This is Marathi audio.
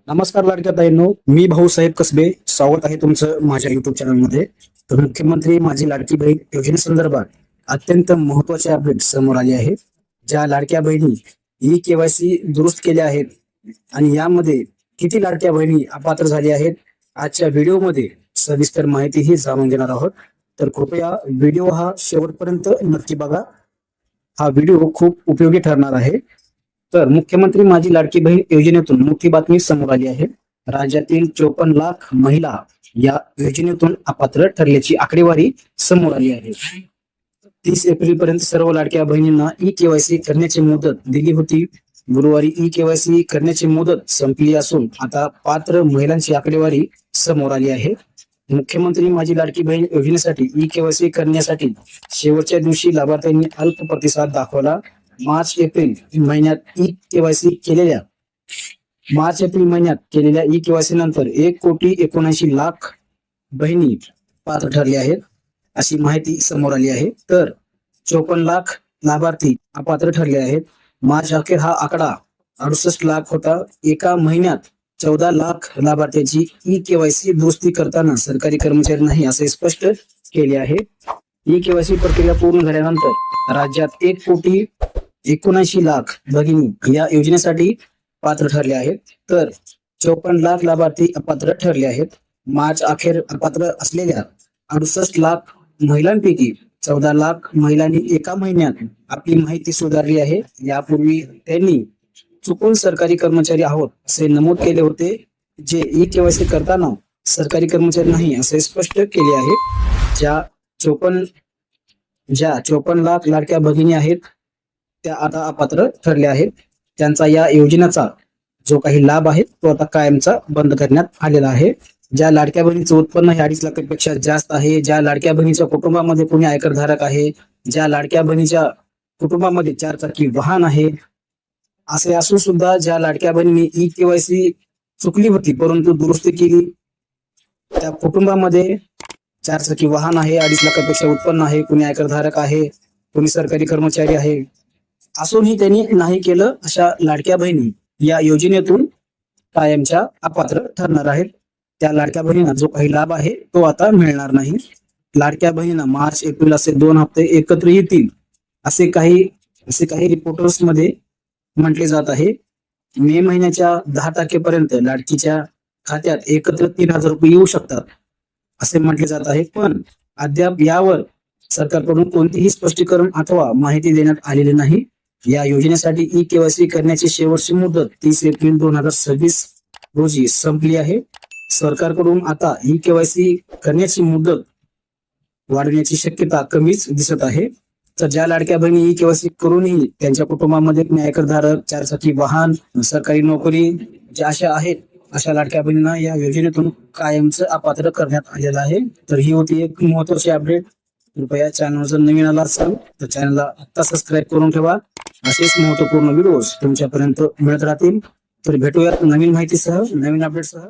नमस्कार लाडक्या ताईंनो, मी भाऊसाहेब कसबे. स्वागत आहे तुमचं माझ्या युट्यूब चॅनलमध्ये. तर मुख्यमंत्री माझी लाडकी बहीण योजनेसंदर्भात अत्यंत महत्वाचे अपडेट समोर आले आहेत. ज्या लाडक्या बहिणी ई केवायसी दुरुस्त केल्या आहेत आणि यामध्ये किती लाडक्या बहिणी अपात्र झाल्या आहेत, आजच्या व्हिडिओमध्ये सविस्तर माहिती ही जाणून घेणार आहोत. तर कृपया व्हिडिओ हा शेवटपर्यंत नक्की बघा. हा व्हिडिओ खूप उपयोगी ठरणार आहे. तर मुख्यमंत्री माझी लाडकी बहीण योजनेतून मोठी बातमी समोर आली आहे. राज्यातील 54 लाख महिला या योजनेतून अपात्र ठरल्याची आकडेवारी समोर आली आहे. 30 एप्रिल पर्यंत सर्व लाडक्या बहिणींना ई केवायसी करण्याची मुदत दिली होती. गुरुवारी ई केवायसी करण्याची मुदत संपली असून आता पात्र महिलांची आकडेवारी समोर आली आहे. मुख्यमंत्री माझी लाडकी बहीण योजनेसाठी ई केवायसी करण्यासाठी शेवटच्या दिवशी लाभार्थ्यांनी अल्प प्रतिसाद दाखवला. मार्च एप्रिल महिन्यात केलेल्या ई केवायसी नंतर 1,79,00,000 बहिणी पात्र ठरले आहेत अशी माहिती समोर आली आहे. तर 54 लाख लाभार्थी अपात्र ठरले आहेत. मार्च अखेर हा आकडा 68 लाख होता. एका महिन्यात 14 लाख लाभार्थ्यांची ई केवायसी दुरुस्ती करताना सरकारी कर्मचारी नाही असे स्पष्ट केले आहे. ई केवायसी प्रक्रिया पूर्ण झाल्यानंतर राज्यात 1,79,00,000 भगिनी या योजनेसाठी पात्र ठरले आहेत. तर 54 लाख लाभार्थी अपात्र ठरले आहेत. मार्च अखेर अपात्र असलेल्या 68 लाख महिलांपैकी 14 लाख महिलांनी एका महिन्यात आपली माहिती सुधारली आहे. यापूर्वी त्यांनी चुकून सरकारी कर्मचारी आहोत असे नमूद केले होते, जे ई केवायसी करताना सरकारी कर्मचारी नाही असे स्पष्ट केले आहे. ज्या 54 लाख लाडक्या भगिनी आहेत त्या आता अपात्र ठरल्या आहेत. त्यांचा या योजनेचा जो काही लाभ आहे तो आता कायमचा बंद करण्यात आलेला आहे. ज्या लाडक्या बहिणीचं उत्पन्न हे 2.5 लाखापेक्षा जास्त आहे, ज्या लाडक्या बहिणीच्या कुटुंबामध्ये कोणी आयकरधारक आहे, ज्या लाडक्या बहिणीच्या कुटुंबामध्ये 4 चाकी वाहन आहे, असे असून सुद्धा ज्या लाडक्या बहिणींनी ई केवायसी चुकली होती परंतु दुरुस्ती केली, त्या कुटुंबामध्ये 4 चाकी वाहन आहे, 2.5 लाखापेक्षा उत्पन्न आहे, कोणी आयकरधारक आहे, कोणी सरकारी कर्मचारी आहे, असूनही त्यांनी नाही केलं, अशा लाडक्या बहिणी या योजनेतून कायमच्या अपात्र ठरणार आहेत. त्या लाडक्या बहिणींना जो काही लाभ आहे तो आता मिळणार नाही. लाडक्या बहिणींना मार्च एप्रिल असे 2 हप्ते एकत्र येतील असे काही रिपोर्टर्स मध्ये म्हटले जात आहे. मे महिन्याच्या 10 तारखेपर्यंत लाडकीच्या खात्यात एकत्र 3,000 रुपये येऊ शकतात असे म्हटले जात आहे. पण अद्याप यावर सरकारकडून कोणतीही स्पष्टीकरण अथवा माहिती देण्यात आलेली नाही. या योजनेसाठी ई केवायसी करण्याची शेवटची मुदत 30 एप्रिल 2026 रोजी संपली आहे. सरकारकडून आता ई केवायसी करण्याची मुदत वाढवण्याची शक्यता कमीच दिसत आहे. तर ज्या लाडक्या बहिणी ई केवायसी करूनही त्यांच्या कुटुंबामध्ये आयकरधारक, 4 चाकी वाहन, सरकारी नोकरी ज्या अशा आहेत, अशा लाडक्या बहिणींना या योजनेतून कायमचं अपात्र करण्यात आलेलं आहे. तर ही होती एक महत्वाची अपडेट. कृपया चॅनल जर नवीन आला असेल तर चॅनलला आता सबस्क्राईब करून ठेवा. असेच महत्वपूर्ण व्हिडिओज तुमच्यापर्यंत मिळत राहतील. तर भेटूयात नवीन माहितीसह, नवीन अपडेटसह.